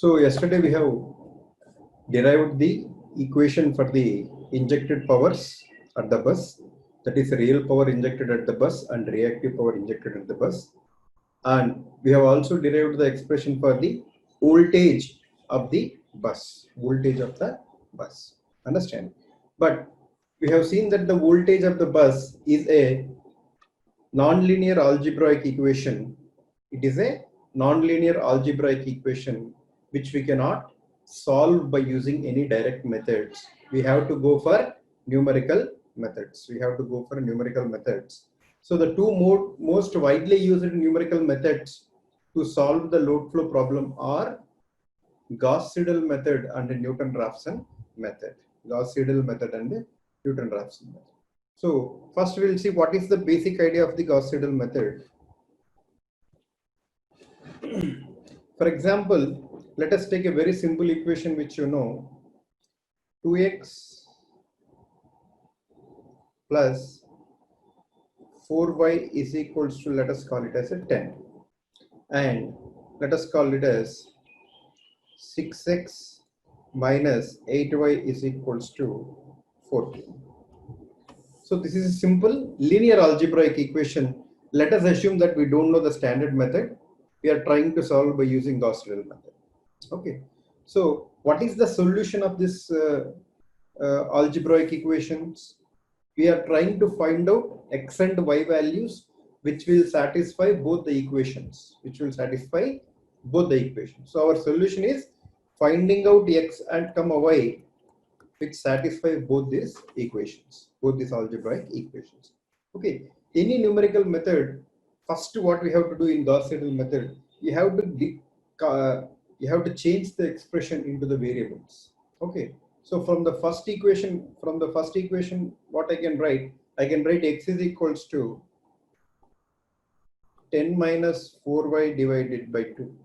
So yesterday we have derived the equation for the injected powers at the bus, that is real power injected at the bus and reactive power injected at the bus. And we have also derived the expression for the voltage of the bus, understand? But we have seen that the voltage of the bus is a nonlinear algebraic equation. It is a nonlinear algebraic equation which we cannot solve by using any direct methods. We have to go for numerical methods. So the two most widely used numerical methods to solve the load flow problem are Gauss-Seidel method and Newton-Raphson method. So first we will see what is the basic idea of the Gauss-Seidel method. For example, let us take a very simple equation which you know, 2x plus 4y is equals to, let us call it as a 10, and let us call it as 6x minus 8y is equals to 14. So this is a simple linear algebraic equation. Let us assume that we don't know the standard method. We are trying to solve by using Gauss-Seidel method. Okay. So what is the solution of this algebraic equations? We are trying to find out x and y values which will satisfy both the equations. So our solution is finding out x and y which satisfy both these algebraic equations. Okay, any numerical method, first what we have to do in Gauss-Seidel method, you have to change the expression into the variables. Okay, so from the first equation, what I can write x is equals to 10 minus 4y divided by 2.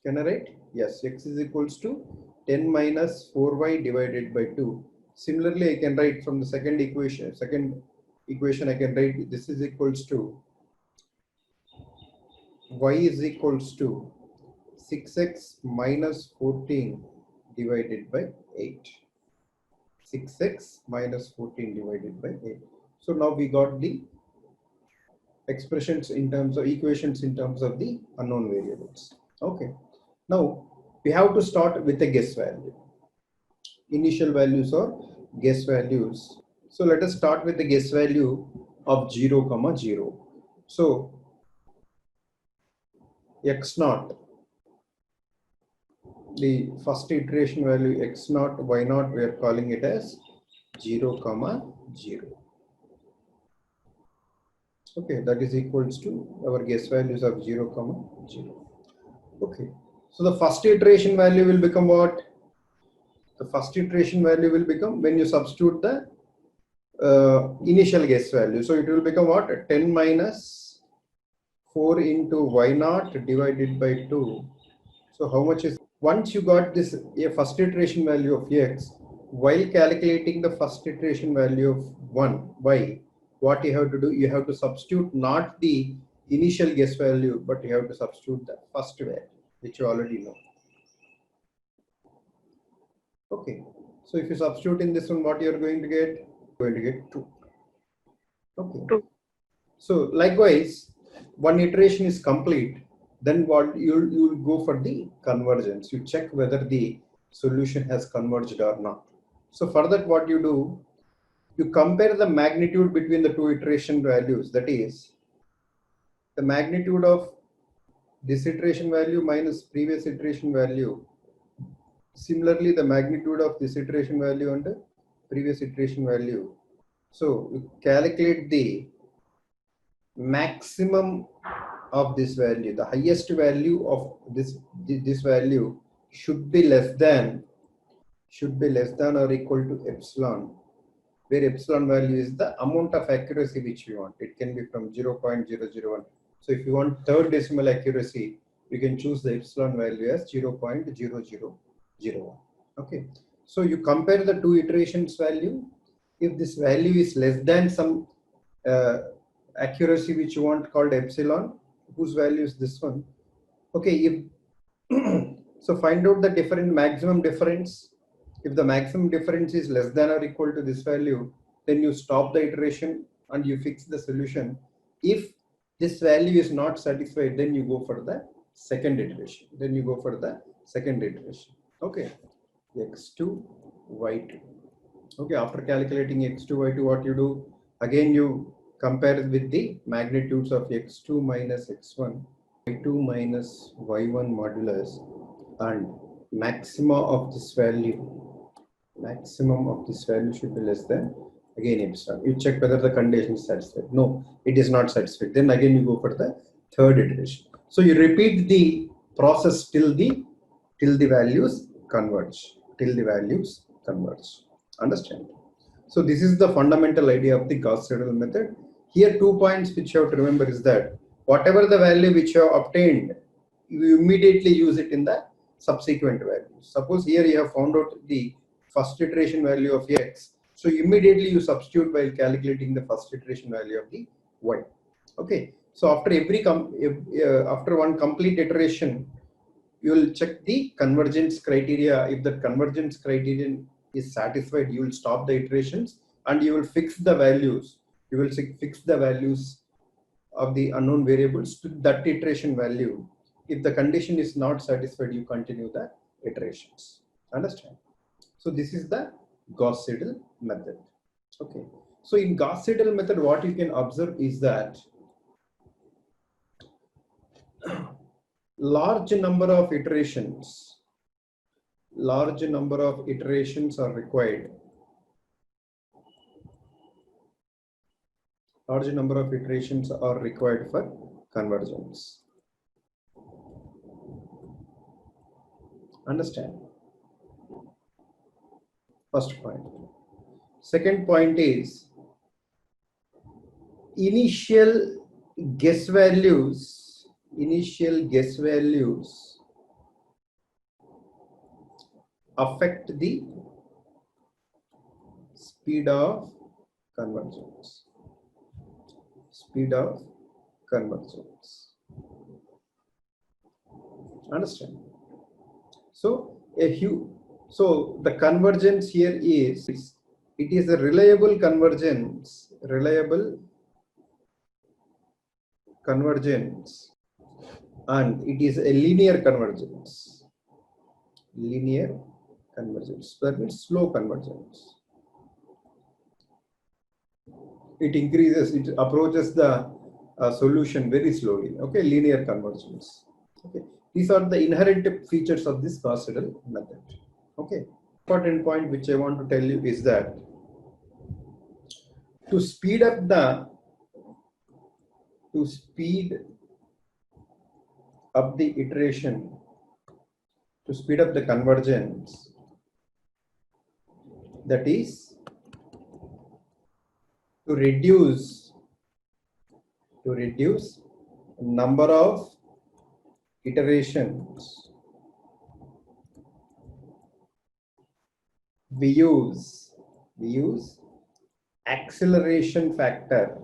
Can I write? Yes, x is equals to 10 minus 4y divided by 2. Similarly, I can write from the second equation I can write this is equals to y is equals to 6x minus 14 divided by 8. 6x minus 14 divided by 8. So now we got the expressions in terms of equations in terms of the unknown variables. Okay. Now we have to start with a guess value. Initial values or guess values. So let us start with the guess value of 0, 0. So x naught, the first iteration value x naught, y naught, we are calling it as 0, 0. Okay, that is equals to our guess values of 0, 0. Okay, so the first iteration value will become what? The first iteration value will become when you substitute the initial guess value. So it will become what? 10 minus 4 into y naught divided by 2. So how much is, once you got this first iteration value of x, while calculating the first iteration value of y, what you have to do, you have to substitute not the initial guess value, but you have to substitute the first value, which you already know. Okay, so if you substitute in this one, what you are going to get? Going to get 2. Okay. 2. So likewise, one iteration is complete. Then what you'll go for the convergence. You check whether the solution has converged or not. So for that, what you do, you compare the magnitude between the two iteration values. That is, the magnitude of this iteration value minus previous iteration value. Similarly, the magnitude of this iteration value and the previous iteration value. So you calculate the maximum of this value. The highest value of this value should be less than or equal to epsilon, where epsilon value is the amount of accuracy which we want. It can be from 0.001. So if you want third decimal accuracy, you can choose the epsilon value as 0.0001. Okay, so you compare the two iterations value. If this value is less than some accuracy which you want called epsilon, whose value is this one? Okay, if So find out the different maximum difference. If the maximum difference is less than or equal to this value, then you stop the iteration and you fix the solution. If this value is not satisfied, then you go for the second iteration. Okay, x2, y2. Okay, after calculating x2, y2, what you do? Again, you compare with the magnitudes of x2 minus x1, y2 minus y1 modulus, and maximum of this value should be less than, again, epsilon. You check whether the condition is satisfied. No, it is not satisfied. Then again you go for the third iteration. So you repeat the process till the values converge. Understand? So this is the fundamental idea of the Gauss-Seidel method. Here 2 points which you have to remember is that whatever the value which you have obtained, you immediately use it in the subsequent values. Suppose here you have found out the first iteration value of x, so immediately you substitute while calculating the first iteration value of the y. Okay, so after after one complete iteration, you will check the convergence criteria. If the convergence criterion is satisfied, you will stop the iterations and you will fix the values. You will fix the values of the unknown variables to that iteration value. If the condition is not satisfied, you continue the iterations. Understand? So this is the Gauss-Seidel method. Okay. So in Gauss-Seidel method, what you can observe is that large number of iterations are required. Large number of iterations are required for convergence. Understand? First point. Second point is initial guess values affect the speed of convergence. Understand? So the convergence here is, it is a reliable convergence, and it is a linear convergence. That means slow convergence. It approaches the solution very slowly. Okay, linear convergence. Okay, these are the inherent features of this Gauss-Seidel method. Okay, important point which I want to tell you is that to speed up the iteration, to speed up the convergence, that is to reduce number of iterations, we use acceleration factor.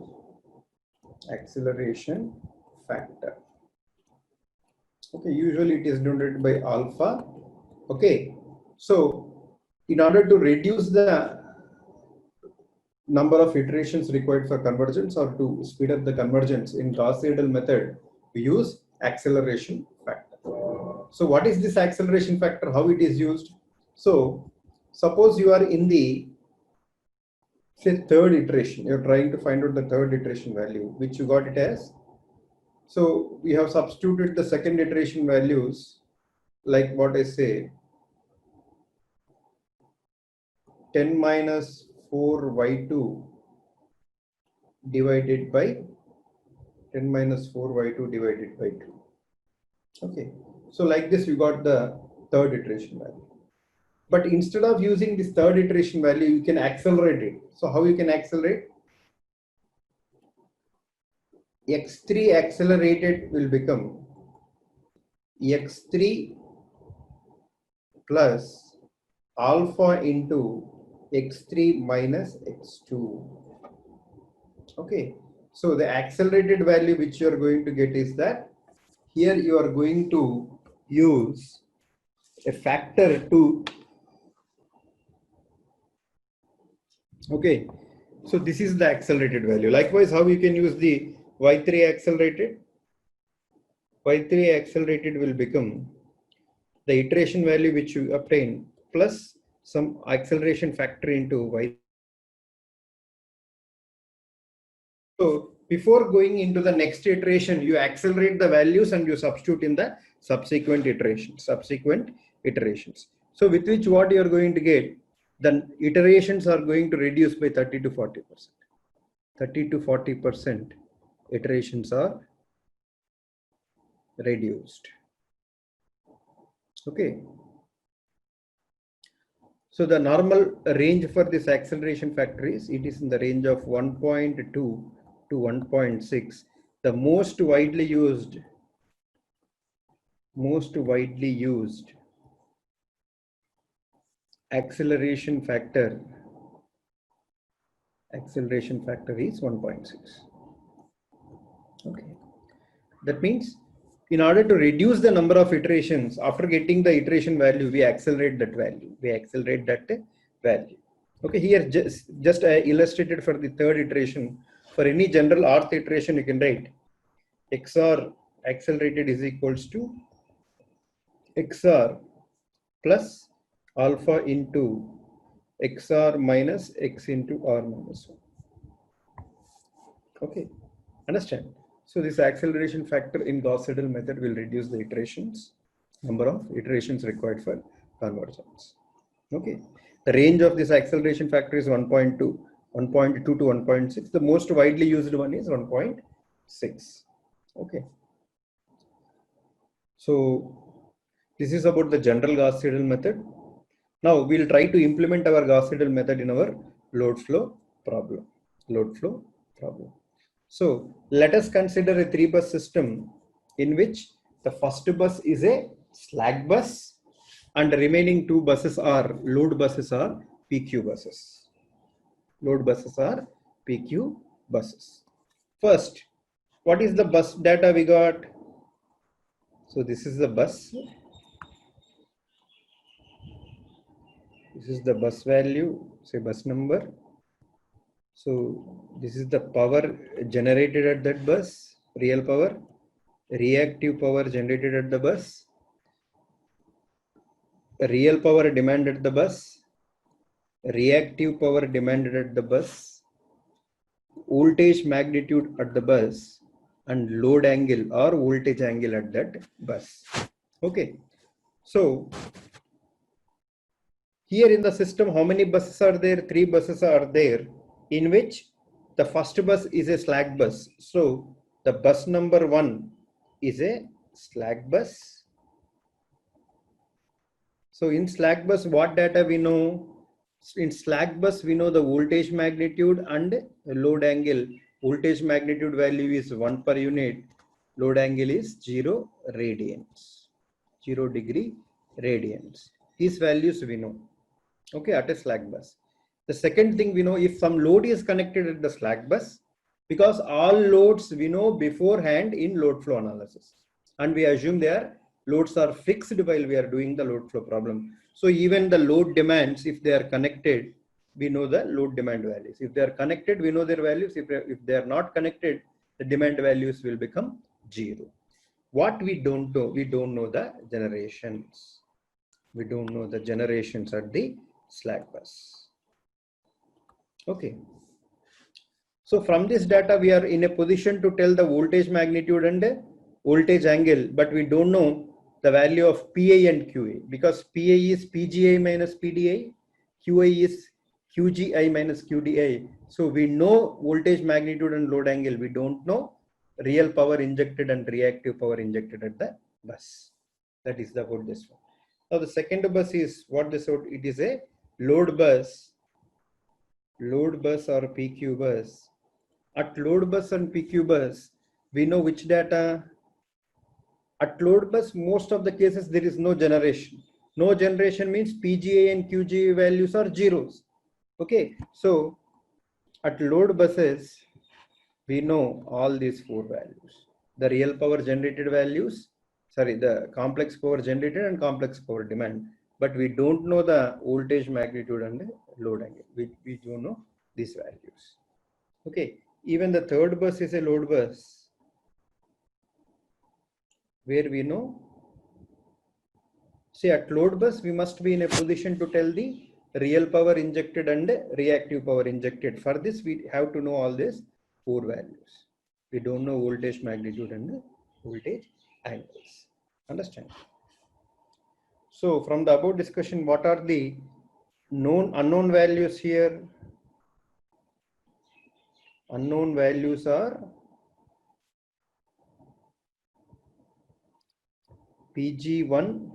Okay, usually it is denoted by alpha. Okay, so in order to reduce the number of iterations required for convergence, or to speed up the convergence, in Gauss-Seidel method, we use acceleration factor. So what is this acceleration factor? How it is used? So suppose you are in the, say, third iteration. You're trying to find out the third iteration value, which you got it as. So we have substituted the second iteration values, like what I say, 10 minus 4y2 divided by 10 minus 4y2 divided by 2. Okay, so like this you got the third iteration value. But instead of using this third iteration value, you can accelerate it. So how you can accelerate? x3 accelerated will become x3 plus alpha into x3 minus x2. Okay, so the accelerated value which you are going to get is that here you are going to use a factor to, okay, so this is the accelerated value. Likewise, how you can use the y3 accelerated? Y3 accelerated will become the iteration value which you obtain plus some acceleration factor into y. So before going into the next iteration, you accelerate the values and you substitute in the subsequent iterations. So with which what you are going to get, the iterations are going to reduce by 30 to 40%. 30 to 40% iterations are reduced. Okay. So the normal range for this acceleration factor is, it is in the range of 1.2 to 1.6. The most widely used acceleration factor is 1.6. Okay. That means in order to reduce the number of iterations, after getting the iteration value, we accelerate that value. Okay, here just I illustrated for the third iteration. For any general rth iteration, you can write XR accelerated is equals to XR plus alpha into XR minus X into R minus 1. Okay, understand? So this acceleration factor in Gauss-Seidel method will reduce the number of iterations required for convergence. Okay, the range of this acceleration factor is 1.2 to 1.6. The most widely used one is 1.6. Okay, so this is about the general Gauss-Seidel method. Now we'll try to implement our Gauss-Seidel method in our load flow problem. So let us consider a 3-bus system in which the first bus is a slack bus and the remaining 2 buses are load buses or PQ buses. First, what is the bus data we got? So this is the bus. This is the bus value, say bus number. So this is the power generated at that bus, real power, reactive power generated at the bus, real power demanded at the bus, reactive power demanded at the bus, voltage magnitude at the bus, and load angle or voltage angle at that bus. Okay, so here in the system, how many buses are there? 3 buses are there, in which the first bus is a slack bus. So the bus number 1 is a slack bus. So in slack bus, what data we know? In slack bus, we know the voltage magnitude and load angle. Voltage magnitude value is 1 per unit. Load angle is 0 radians, 0 degree radians. These values we know. Okay, at a slack bus. The second thing we know, if some load is connected at the slack bus, because all loads we know beforehand in load flow analysis, and we assume their loads are fixed while we are doing the load flow problem. So even the load demands, if they are connected, we know the load demand values. If they are connected, we know their values. If they are not connected, the demand values will become 0. What we don't know, we don't know the generations. We don't know the generations at the slack bus. Okay. So from this data, we are in a position to tell the voltage magnitude and voltage angle, but we don't know the value of PI and QA, because PI is PGI minus PDI, QI is QGI minus QDI. So we know voltage magnitude and load angle. We don't know real power injected and reactive power injected at the bus. That is about this one. Now the second bus is what this is. It is a load bus or PQ bus. At load bus and PQ bus, we know which data. At load bus, most of the cases there is no generation. No generation means PGA and QGA values are zeros. Okay, so at load buses, we know all these 4 values. The real power generated values, the complex power generated and complex power demand, but we don't know the voltage magnitude and load angle. We don't know these values. Okay, even the third bus is a load bus where we know, say at load bus, we must be in a position to tell the real power injected and reactive power injected. For this, we have to know all these four values. We don't know voltage magnitude and voltage angles. Understand? So from the above discussion, what are the known unknown values here? Unknown values are PG1,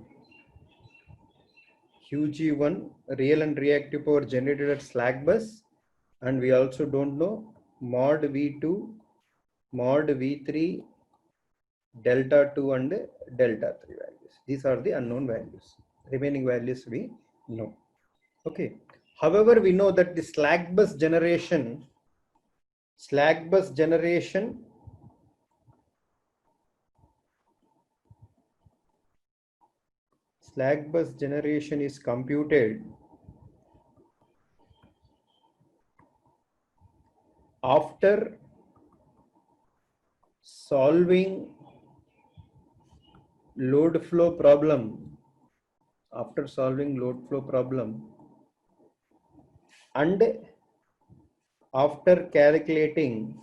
QG1, real and reactive power generated at slack bus, and we also don't know mod V2, mod V3, delta 2 and delta 3 values. These are the unknown values. Remaining values we know. Okay. However, we know that the slack bus generation is computed after solving load flow problem, and after calculating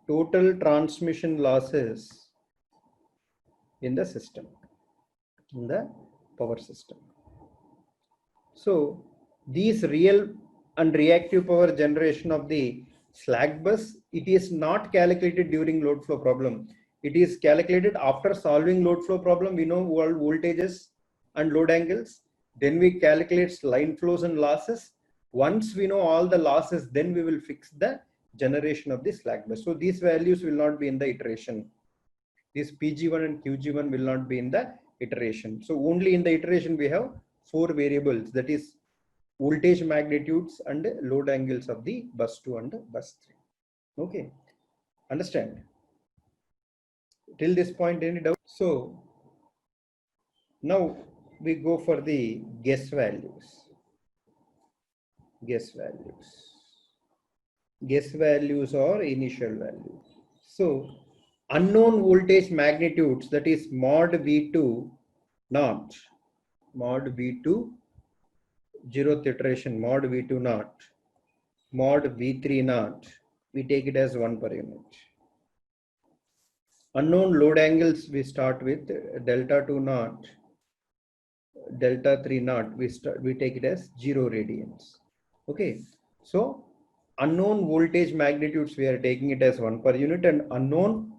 total transmission losses in the system, in the power system. So these real and reactive power generation of the slack bus, it is not calculated during load flow problem. It is calculated after solving load flow problem. We know all voltages and load angles. Then we calculate line flows and losses. Once we know all the losses, then we will fix the generation of the slack bus. So these values will not be in the iteration. This PG1 and QG1 will not be in the iteration. So only in the iteration we have four variables, that is voltage magnitudes and load angles of the bus 2 and bus 3. Okay, understand? Till this point, any doubt? So now we go for the guess values. Guess values or initial value. So unknown voltage magnitudes, that is mod V2 naught, mod V2 zeroth iteration, mod V2 naught, mod V3 naught, we take it as 1 per unit. Unknown load angles, we start with delta 2 naught, delta 3 naught, we take it as 0 radians. Okay, so unknown voltage magnitudes, we are taking it as 1 per unit, and unknown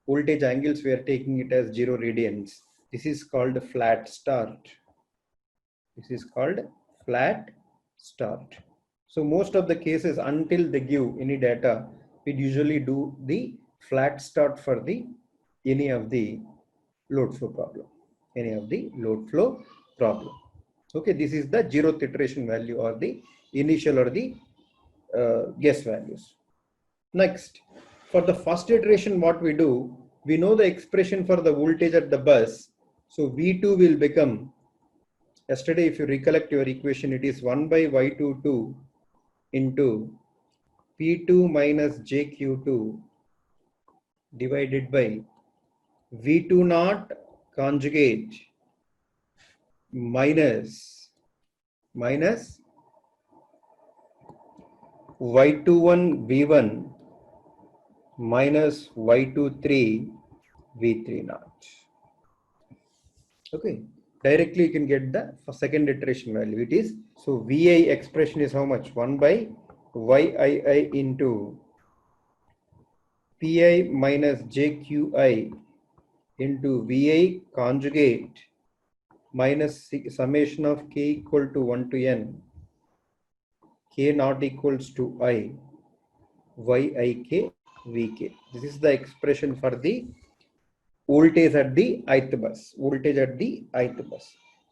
voltage angles, we are taking it as 0 radians. This is called flat start. So most of the cases, until they give any data, we usually do the flat start for any of the load flow problem. Okay, this is the 0th iteration value or the initial or the guess values. Next, for the first iteration, what we do, we know the expression for the voltage at the bus. So V2 will become, yesterday if you recollect your equation, it is 1 by Y22 into P2 minus JQ2 divided by V2 naught conjugate minus Y21 V1 minus Y23 V3 naught. Okay, directly you can get the second iteration value. It is, so VI expression is how much? 1 by YII into PI minus JQI into VI conjugate minus summation of K equal to 1 to N, K not equals to I, YIK VK. This is the expression for the voltage at the ith bus.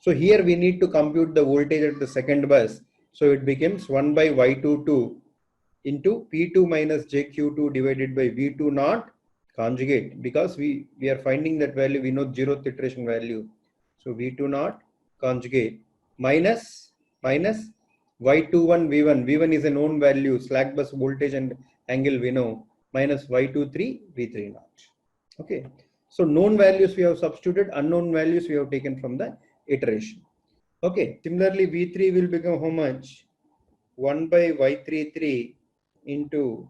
So here we need to compute the voltage at the second bus. So it becomes 1 by Y22 into P2 minus JQ2 divided by V2 naught conjugate, because we are finding that value, we know 0th iteration value. So V2 naught conjugate minus Y21 V1. V1 is a known value, slack bus voltage and angle we know, minus Y23 V3 naught. Okay. So known values we have substituted, unknown values we have taken from the iteration. Okay. Similarly, V3 will become how much? 1 by Y33 into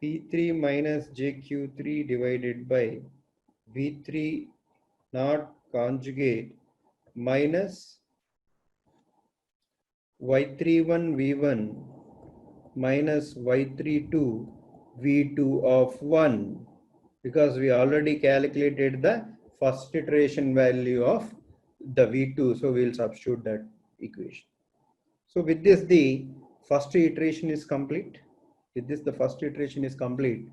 P3 minus JQ3 divided by V3 naught conjugate minus Y31 V1 minus Y32 V2 of 1, because we already calculated the first iteration value of the V2, so we will substitute that equation. So with this, the first iteration is complete. With this, the first iteration is complete.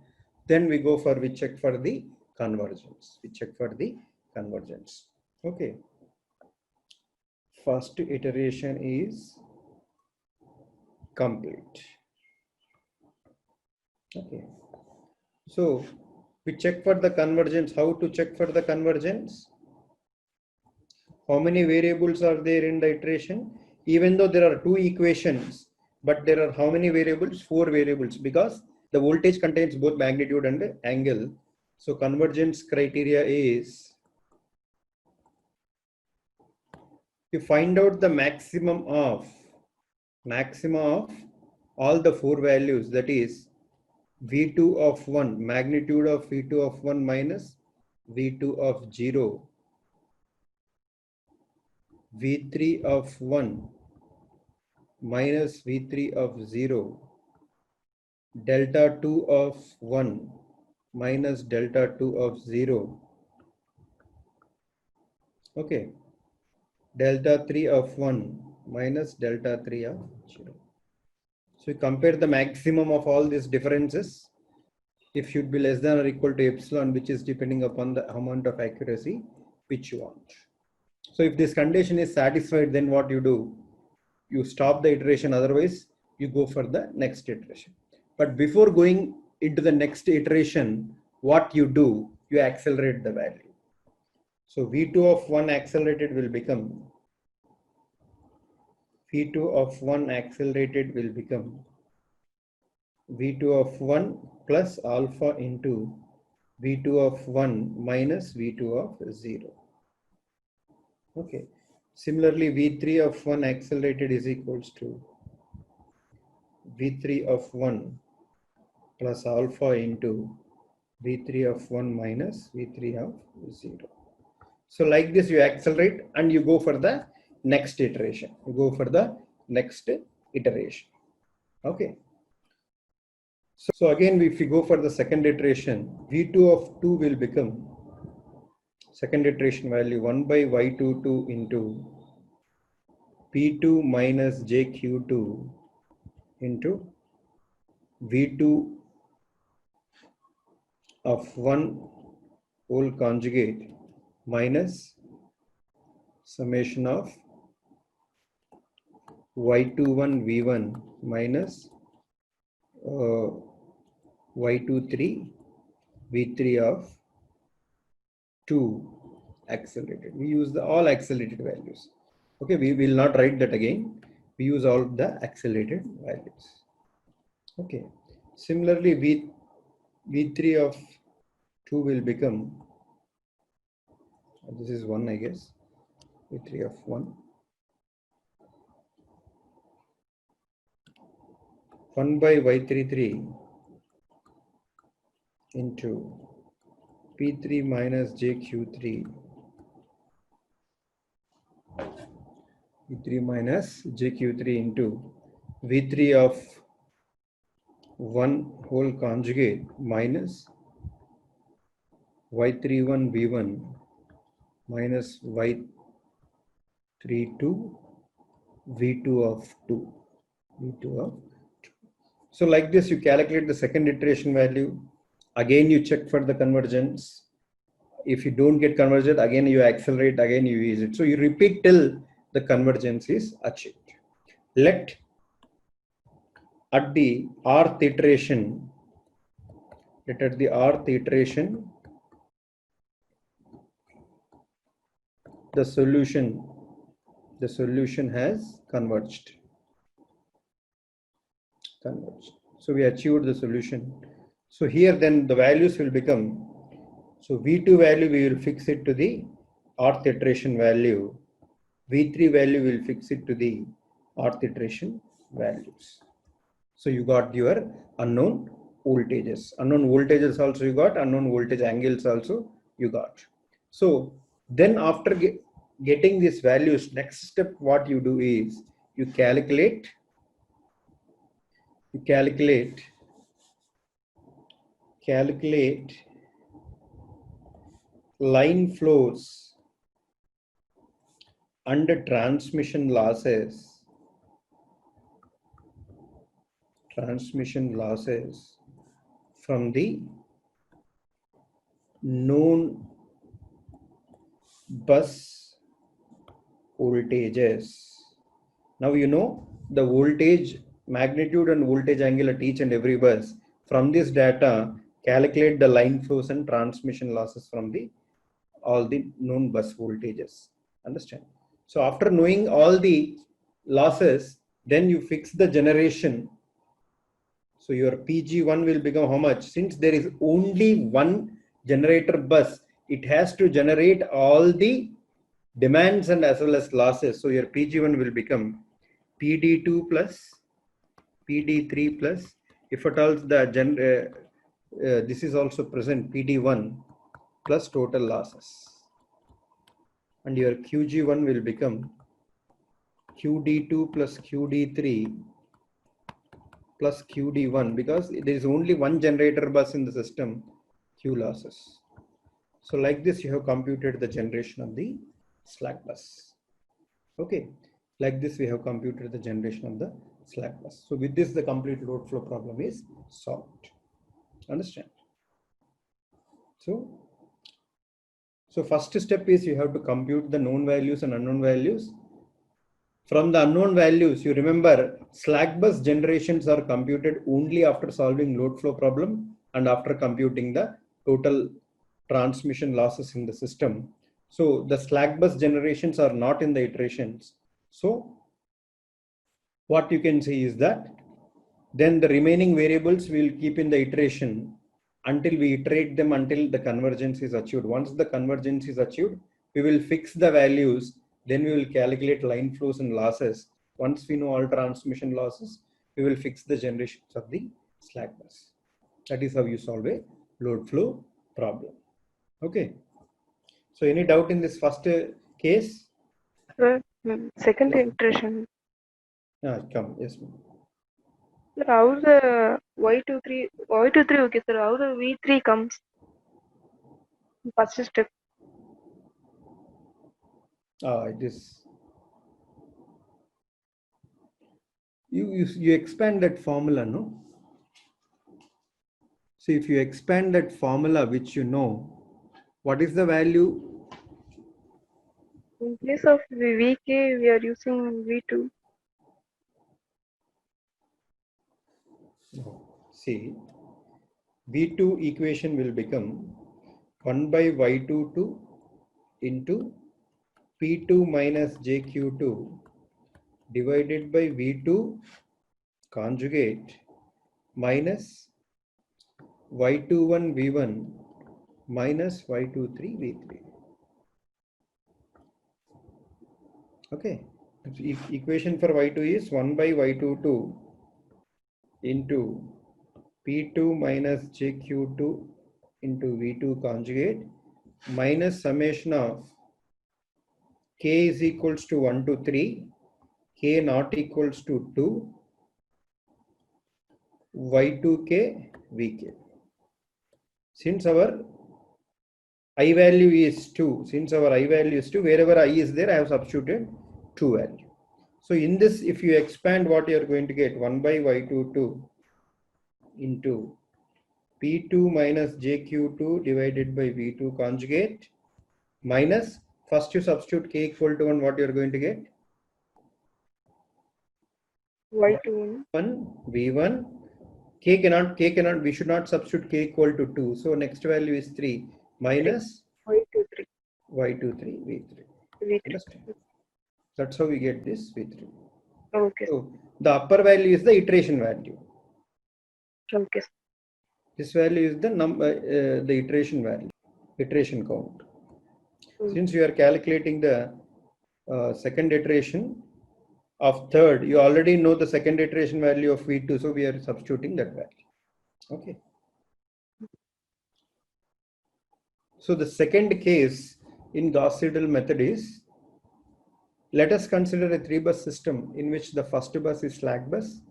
Then we go for, we check for the convergence. We check for the convergence. Okay. First iteration is complete. Okay. So we check for the convergence. How to check for the convergence? How many variables are there in the iteration? Even though there are two equations, but there are how many variables? 4 variables, because the voltage contains both magnitude and angle. So convergence criteria is, you find out the maximum of all the 4 values, that is V2 of 1, magnitude of V2 of 1 minus V2 of 0, V3 of 1 minus V3 of 0, delta 2 of 1 minus delta 2 of 0, okay, delta 3 of 1 minus delta 3 of 0. So you compare the maximum of all these differences. It should be less than or equal to epsilon, which is depending upon the amount of accuracy which you want. So if this condition is satisfied, then what you do? You stop the iteration, otherwise you go for the next iteration. But before going into the next iteration, what you do? You accelerate the value. So V2 of 1 accelerated will become, V2 of 1 accelerated will become V2 of 1 plus alpha into V2 of 1 minus V2 of 0. Okay. Similarly, V3 of 1 accelerated is equals to V3 of 1 plus alpha into V3 of 1 minus V3 of 0. So like this, you accelerate and you go for the next iteration. You go for the next iteration. Okay. So again, if we go for the second iteration, V2 of 2 will become, second iteration value, 1 by Y22 into P2 minus JQ2 into V2 of 1 whole conjugate minus summation of Y21 V1 minus Y23 V3 of 2 accelerated. We use the all accelerated values. Okay, we will not write that again. We use all the accelerated values. Okay. Similarly, V3 of 2 will become, this is 1, I guess, V3 of 1. 1 by Y33 into P3 minus JQ3, P3 minus JQ3 into V3 of 1 whole conjugate minus Y31 V1 minus Y32 V2 of 2. So like this, you calculate the second iteration value. Again, you check for the convergence. If you don't get convergent, again you accelerate, again you use it. So you repeat till the convergence is achieved. Let at the rth iteration, at the rth iteration, the solution has converged. So we achieved the solution. So here then the values will become, so V2 value we will fix it to the rth iteration value, V3 value will fix it to the rth iteration values. So you got your unknown voltages. Unknown voltages also you got, unknown voltage angles also you got. So then after getting these values, next step what you do is you calculate line flows and transmission losses from the known bus voltages. Now you know the voltage magnitude and voltage angle at each and every bus. From this data, calculate the line flows and transmission losses from the all the known bus voltages. Understand? So after knowing all the losses, then you fix the generation. So your PG1 will become how much? Since there is only one generator bus, it has to generate all the demands and as well as losses. So your PG1 will become PD2 plus PD3 plus, if at all the this is also present, PD1 plus total losses. And your QG1 will become QD2 plus QD3 plus QD1, because there is only one generator bus in the system, Q losses. So like this you have computed the generation of the slack bus. Okay, like this we have computed the generation of the slack bus. So with this the complete load flow problem is solved. Understand? So first step is you have to compute the known values and unknown values. From the unknown values, you remember slack bus generations are computed only after solving load flow problem and after computing the total transmission losses in the system. So the slack bus generations are not in the iterations. So what you can say is that then the remaining variables we will keep in the iteration until we iterate them until the convergence is achieved. Once the convergence is achieved, we will fix the values. Then we will calculate line flows and losses. Once we know all transmission losses, we will fix the generations of the slack bus. That is how you solve a load flow problem. Okay. So any doubt in this first case? Second iteration. Come, yes, ma'am. Sir, how the Y23, okay, sir, how the V3 comes? First step. It is. You expand that formula, no? So if you expand that formula, which you know, what is the value? In place of VK, we are using V2. See, V2 equation will become 1 by Y22 into P2 minus JQ2 divided by V2 conjugate minus Y21 V1 minus Y23 V3. Okay, equation for Y2 is 1 by Y22 into P2 minus JQ2 into V2 conjugate minus summation of K is equals to 1 to 3, K not equals to 2, Y2K Vk. Since our I value is 2, wherever I is there, I have substituted 2 value. So in this, if you expand, what you are going to get 1 by Y22 into P2 minus JQ2 divided by V2 conjugate minus, first you substitute K equal to 1, what you are going to get? Y2. 1 V1. K cannot, we should not substitute K equal to 2. So next value is 3 minus Y23. Y23 V3. V3. Understand? That's how we get this V3. Okay. So the upper value is the iteration value. Okay. This value is the the iteration value, iteration count. Since you are calculating the second iteration of third, you already know the second iteration value of V2, so we are substituting that value. Okay. So the second case in Gauss-Seidel method is, let us consider a 3-bus system in which the first bus is slack bus,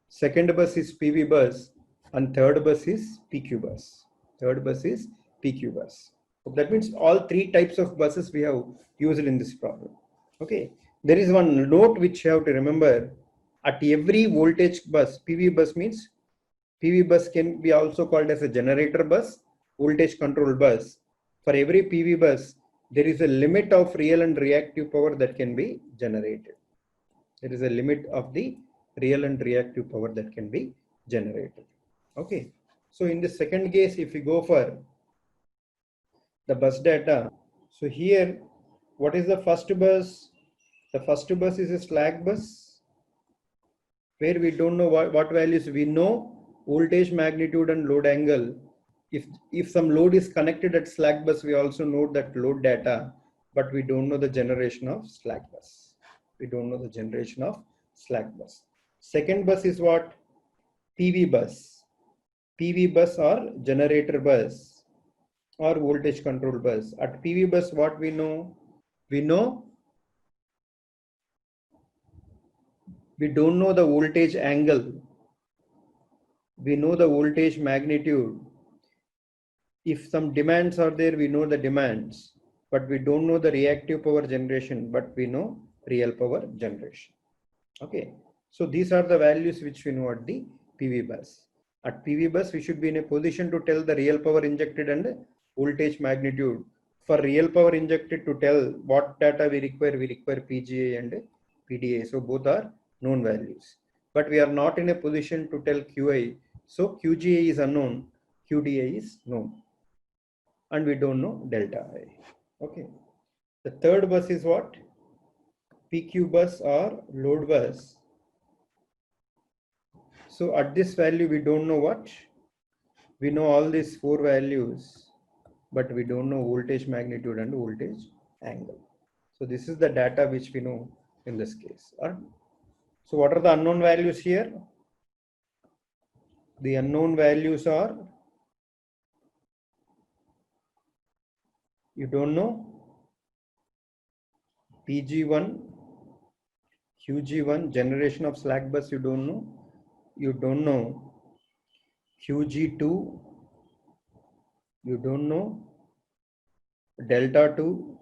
second bus is PV bus, and third bus is PQ bus. Third bus is PQ bus. So that means all 3 types of buses we have used in this problem. Okay. There is one note which you have to remember. At every voltage bus, PV bus means PV bus can be also called as a generator bus, voltage control bus. For every PV bus, there is a limit of real and reactive power that can be generated. There is a limit of the real and reactive power that can be generated. Okay. So in the second case, if we go for the bus data, so here, what is the first bus? The first bus is a slack bus where we don't know what values. We know voltage, magnitude, and load angle. If some load is connected at slack bus, we also know that load data, but we don't know the generation of slack bus. We don't know the generation of slack bus. Second bus is what? PV bus. PV bus or generator bus or voltage control bus. At PV bus, what we know? We don't know the voltage angle. We know the voltage magnitude. If some demands are there, we know the demands, but we don't know the reactive power generation, but we know real power generation. Okay. So these are the values which we know at the PV bus. At PV bus, we should be in a position to tell the real power injected and voltage magnitude. For real power injected, to tell what data we require PGA and PDA. So both are known values. But we are not in a position to tell QI. So QGA is unknown, QDA is known. And we don't know delta I. Okay. The third bus is what? PQ bus or load bus. So at this value, we don't know what? We know all these 4 values, but we don't know voltage magnitude and voltage angle. So this is the data which we know in this case. So what are the unknown values here? The unknown values are, you don't know PG1, QG1, generation of slack bus, you don't know. You don't know QG2, you don't know delta 2,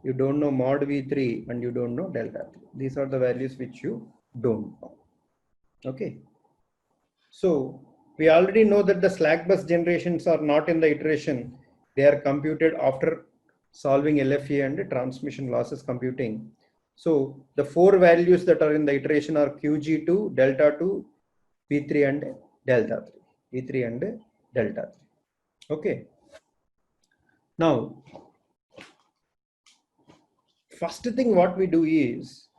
you don't know mod V3, and you don't know delta 3. These are the values which you don't know. Okay. So we already know that the slack bus generations are not in the iteration. They are computed after solving LFE and transmission losses computing. So the 4 values that are in the iteration are QG2, delta 2, V3 and delta 3. V3 and delta 3. Okay. Now, first thing what we do is,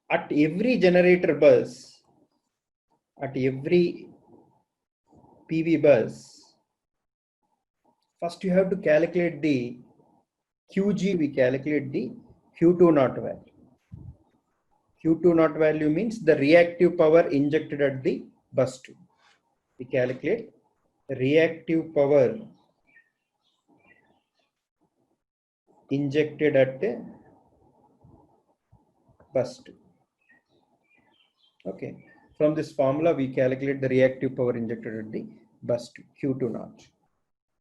at every generator bus, at every PV bus, first you have to calculate the QG, we calculate the Q2 naught value. Q2 naught value means the reactive power injected at the bus 2. We calculate reactive power injected at the bus 2. Okay. From this formula, we calculate the reactive power injected at the bus 2, Q2 naught.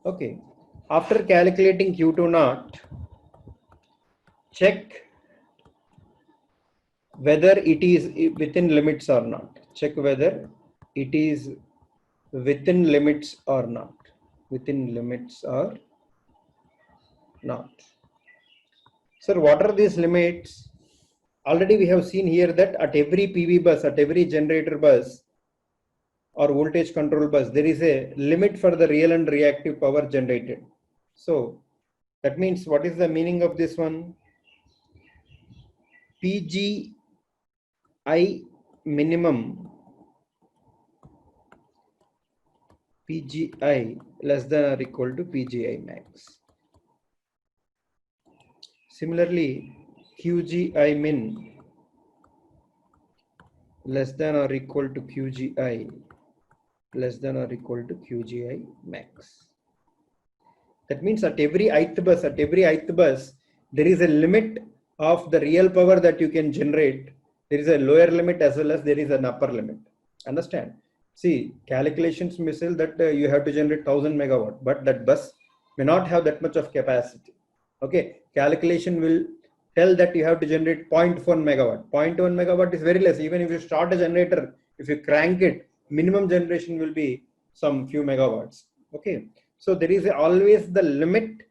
Okay. After calculating Q2 naught, check whether it is within limits or not. Check whether it is within limits or not. Within limits or not. Sir, what are these limits? already we have seen here that at every PV bus, at every generator bus or voltage control bus, there is a limit for the real and reactive power generated. So that means, what is the meaning of this one? PGI minimum, PGI less than or equal to PGI max. Similarly, QGI min less than or equal to QGI less than or equal to QGI max. That means at every ith bus, there is a limit of the real power that you can generate. There is a lower limit as well as there is an upper limit. Understand? See, calculations may say that you have to generate 1000 megawatt, but that bus may not have that much of capacity. Okay, calculation will tell that you have to generate 0.1 megawatt. 0.1 megawatt is very less. Even if you start a generator, if you crank it, minimum generation will be some few megawatts. Okay, so there is always the limit,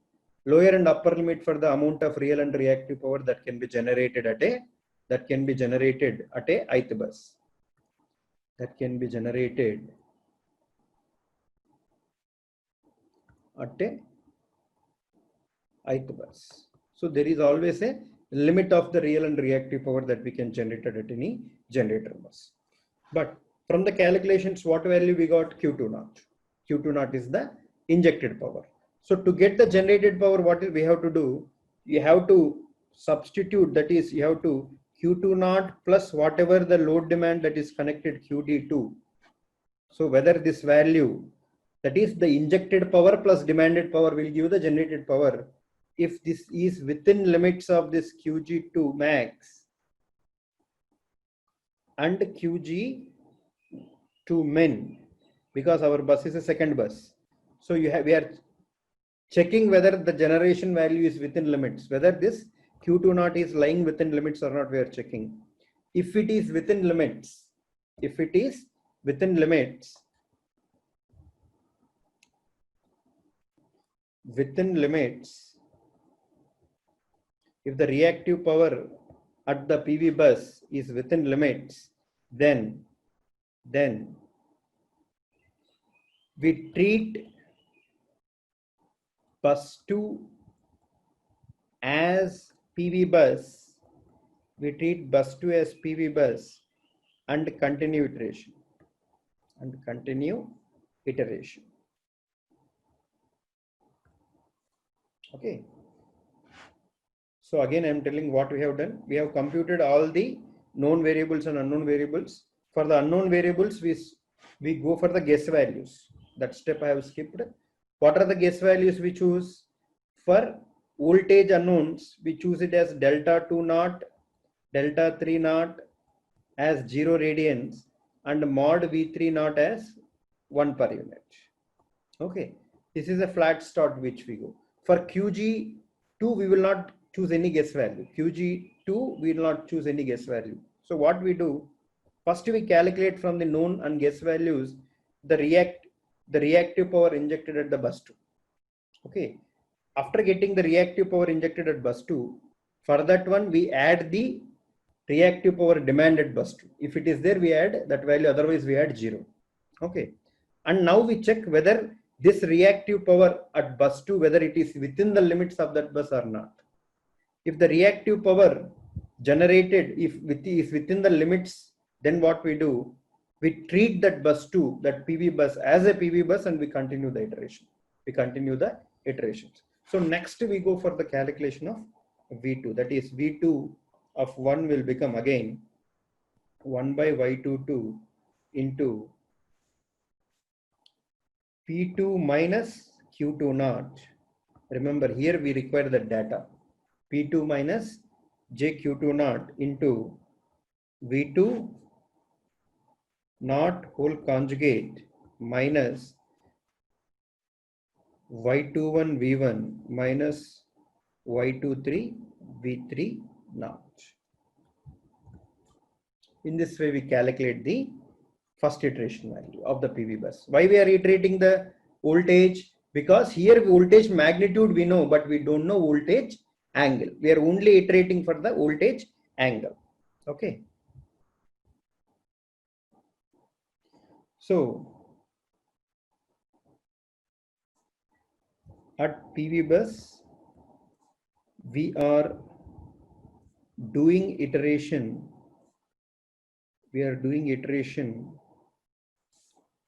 lower and upper limit for the amount of real and reactive power that can be generated at a ith bus. That can be generated at a ith bus. So there is always a limit of the real and reactive power that we can generate at any generator bus. But from the calculations, what value we got? Q2 naught. Q2 naught is the injected power. So to get the generated power, what we have to do? You have to substitute, that is, you have to Q2 naught plus whatever the load demand that is connected, QD2. So whether this value, that is the injected power plus demanded power, will give the generated power. If this is within limits of this QG2 max and QG2 min, because our bus is a second bus. So we are checking whether the generation value is within limits, whether this Q2 naught is lying within limits or not, we are checking. If it is within limits, if the reactive power at the PV bus is within limits, then we treat bus 2 as PV bus. We treat bus 2 as PV bus and continue iteration. Okay. So again, I am telling what we have done. We have computed all the known variables and unknown variables. For the unknown variables, we go for the guess values. That step I have skipped. What are the guess values we choose? For voltage unknowns, we choose it as delta 2 naught, delta 3 naught as 0 radians, and mod V3 naught as 1 per unit. Okay, this is a flat start which we go. For QG2, we will not choose any guess value. QG2, we will not choose any guess value. So what we do, first we calculate from the known and guess values the reactive power injected at the bus 2. Okay, after getting the reactive power injected at bus 2, for that one we add the reactive power demanded bus 2. If it is there, we add that value, otherwise we add 0. Okay, and now we check whether this reactive power at bus 2, whether it is within the limits of that bus or not. If the reactive power generated is within the limits, then what we do, we treat that bus 2, that PV bus, as a PV bus, and we continue the iteration. So next we go for the calculation of V2. That is, V2 of 1 will become again 1 by Y22 into P2 minus Q2 naught. Remember, here we require the data. P2 minus JQ2 naught into V2 naught whole conjugate minus Y21 V1 minus Y23 V3 naught. In this way, we calculate the first iteration value of the PV bus. Why we are iterating the voltage? Because here voltage magnitude we know, but we don't know voltage angle. We are only iterating for the voltage angle. Okay. So at PV bus, we are doing iteration. We are doing iteration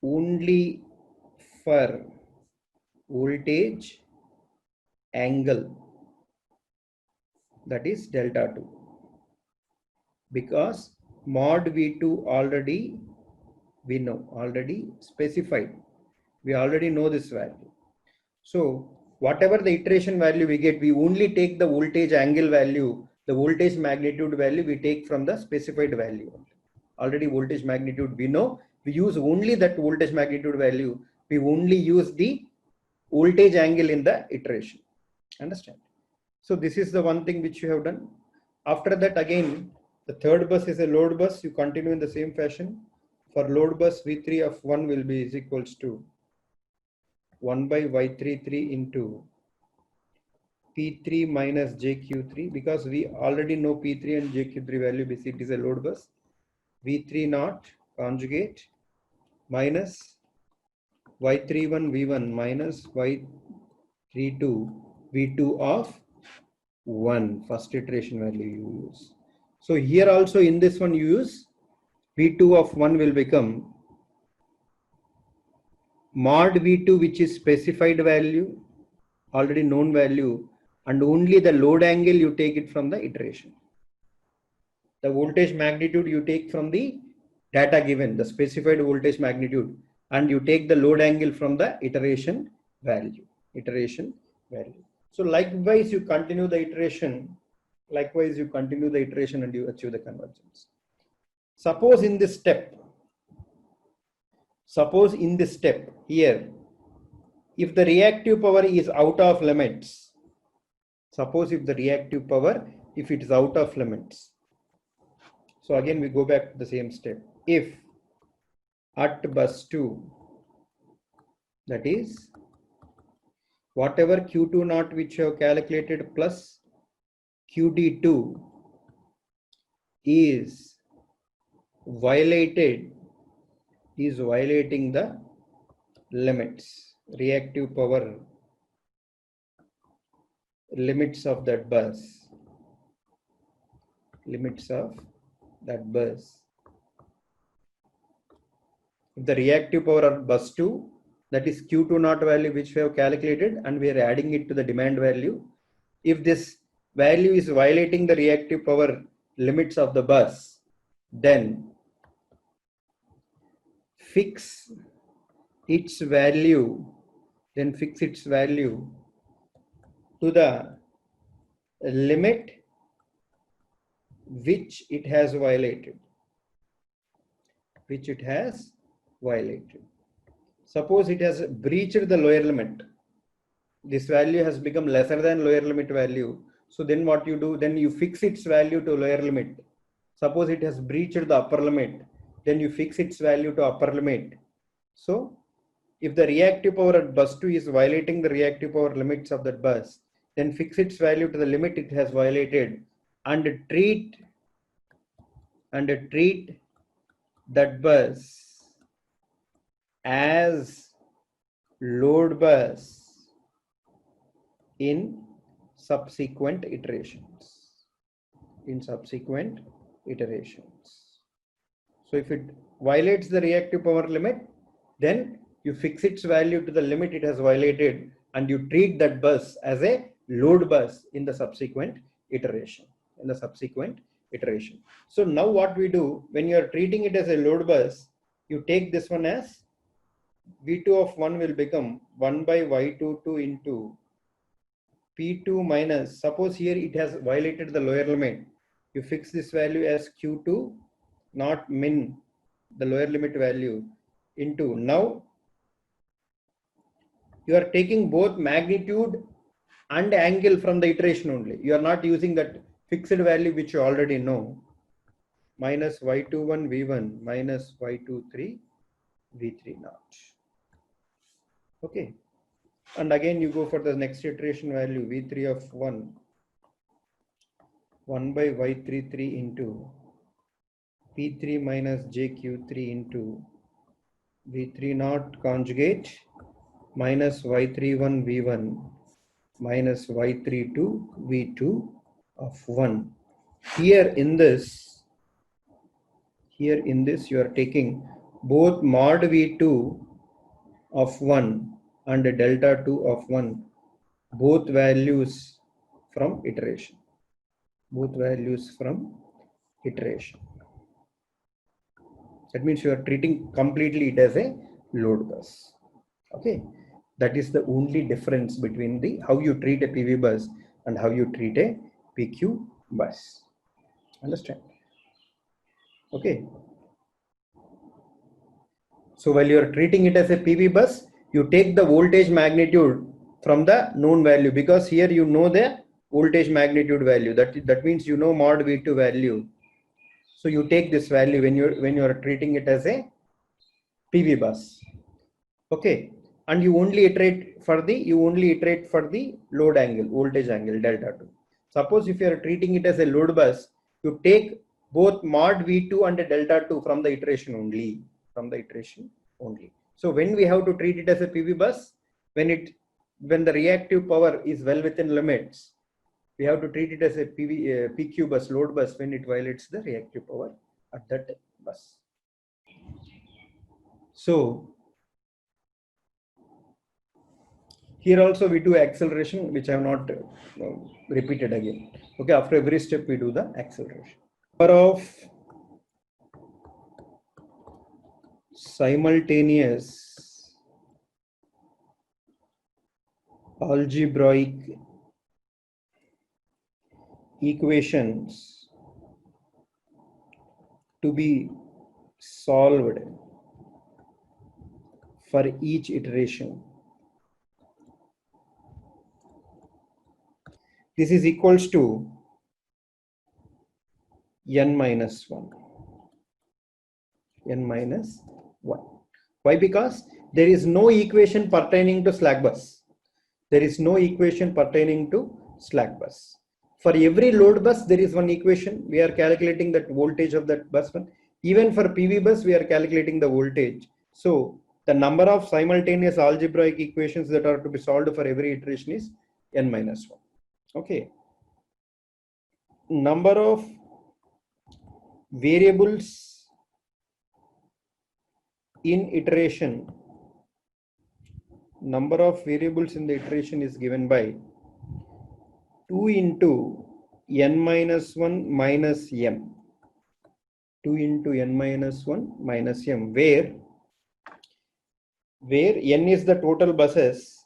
only for voltage angle, that is delta 2, because mod V2 already we know, already specified. We already know this value. So whatever the iteration value we get, we only take the voltage angle value, the voltage magnitude value we take from the specified value. Already voltage magnitude we know, we use only that voltage magnitude value. We only use the voltage angle in the iteration. Understand? So this is the one thing which you have done. After that, again, the third bus is a load bus. You continue in the same fashion. For load bus, V3 of 1 will be is equals to 1 by Y33 into P3 minus JQ3, because we already know P3 and JQ3 value, basically it is a load bus. V3 naught conjugate minus Y31 V1 minus Y32 V2 of 1, first iteration value you use. So here also in this one you use V2 of 1 will become mod V2, which is specified value, already known value, and only the load angle you take it from the iteration. The voltage magnitude you take from the data given, the specified voltage magnitude, and you take the load angle from the iteration value. So likewise you continue the iteration. Likewise you continue the iteration and you achieve the convergence. Suppose in this step here, if the reactive power is out of limits, suppose if the reactive power, if it is out of limits, so again we go back to the same step. If at bus 2, that is whatever Q2 naught which you have calculated plus QD2 is violating the limits, reactive power limits of that bus, If the reactive power of bus 2, that is Q2 naught value which we have calculated, and we are adding it to the demand value. If this value is violating the reactive power limits of the bus, then fix its value to the limit which it has violated. Suppose it has breached the lower limit. This value has become lesser than lower limit value. So then what you do? Then you fix its value to lower limit. Suppose it has breached the upper limit. Then you fix its value to upper limit. So if the reactive power at bus 2 is violating the reactive power limits of that bus, then fix its value to the limit it has violated and treat that bus as load bus in subsequent iterations. So if it violates the reactive power limit, then you fix its value to the limit it has violated and you treat that bus as a load bus in the subsequent iteration. So now what we do, when you are treating it as a load bus, you take this one as V2 of 1 will become 1 by Y22 into P2 minus, suppose here it has violated the lower limit, you fix this value as Q2 not min, the lower limit value, into, now you are taking both magnitude and angle from the iteration only. You are not using that fixed value which you already know, minus Y21 V1 minus Y23 V3 naught. Okay. And again you go for the next iteration value, V3 of 1 by Y33 into P3 minus JQ3 into V3 naught conjugate minus Y31 V1 minus Y32 V2 of 1. Here in this you are taking both mod V2 of 1 and delta 2 of 1, both values from iteration. That means you are treating completely it as a load bus. Okay, that is the only difference between the how you treat a PV bus and how you treat a PQ bus. Understand? Okay. So while you are treating it as a PV bus, you take the voltage magnitude from the known value, because here you know the voltage magnitude value. That means you know mod V2 value. So you take this value when you are treating it as a PV bus. Okay, and you only iterate for the load angle, voltage angle delta 2. Suppose if you are treating it as a load bus, you take both mod V2 and delta 2 from the iteration only. So when we have to treat it as a PV bus, when the reactive power is well within limits, we have to treat it as a PQ bus, load bus, when it violates the reactive power at that bus. So here also we do acceleration, which I have not repeated again. Okay, after every step we do the acceleration. Number of simultaneous algebraic equations to be solved for each iteration. This is equals to n minus 1. Why? Because there is no equation pertaining to slack bus. For every load bus, there is one equation. We are calculating that voltage of that bus one. Even for PV bus, we are calculating the voltage. So the number of simultaneous algebraic equations that are to be solved for every iteration is n minus 1. Okay. Number of variables in iteration. Number of variables in the iteration is given by 2 into n minus 1 minus m. 2 into n minus 1 minus m, where n is the total buses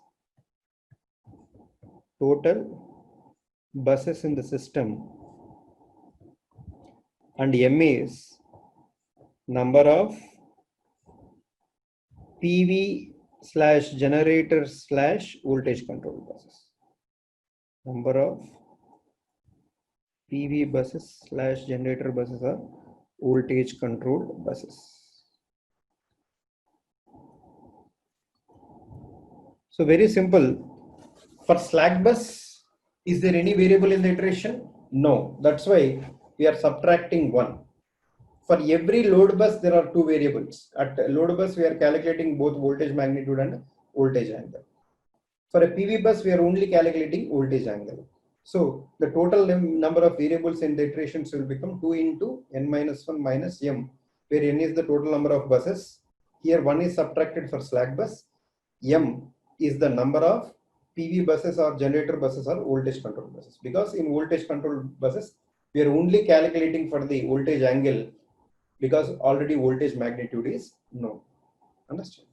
in the system, and m is number of PV / generator / voltage control buses. Number of PV buses / generator buses are voltage controlled buses. So very simple. For slack bus, is there any variable in the iteration? No. That's why we are subtracting 1. For every load bus, there are 2 variables. At load bus, we are calculating both voltage magnitude and voltage angle. For a PV bus, we are only calculating voltage angle. So the total number of variables in the iterations will become 2 into n minus 1 minus m, where n is the total number of buses. Here 1 is subtracted for slack bus. M is the number of PV buses or generator buses or voltage control buses. Because in voltage control buses, we are only calculating for the voltage angle, because already voltage magnitude is known. Understand?